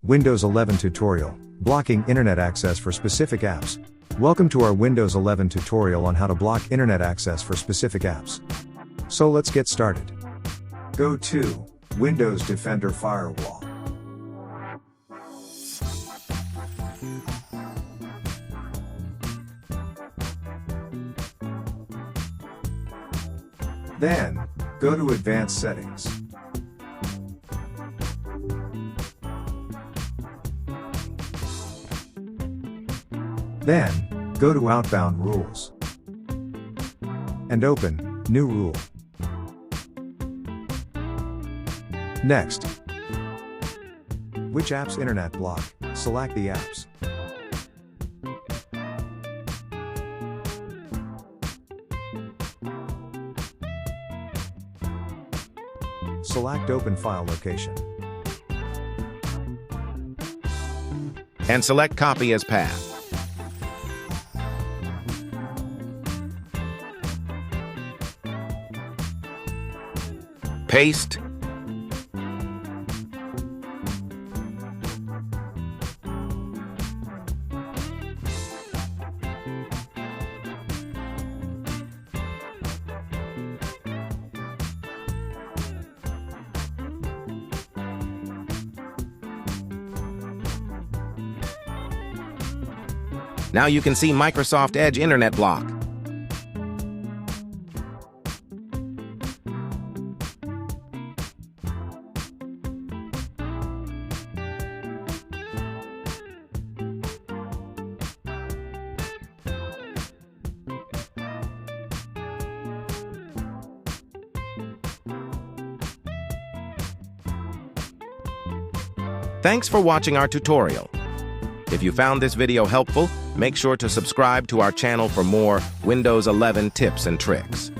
Windows 11 tutorial, blocking internet access for specific apps. Welcome to our Windows 11 tutorial on how to block internet access for specific apps. So let's get started. Go to Windows Defender Firewall. Then, go to Advanced Settings. Then, go to Outbound Rules. And open New Rule. Next, which apps internet block? Select the apps. Select Open File Location. And select Copy as Path. Paste. Now you can see Microsoft Edge Internet Block. Thanks for watching our tutorial. If you found this video helpful, make sure to subscribe to our channel for more Windows 11 tips and tricks.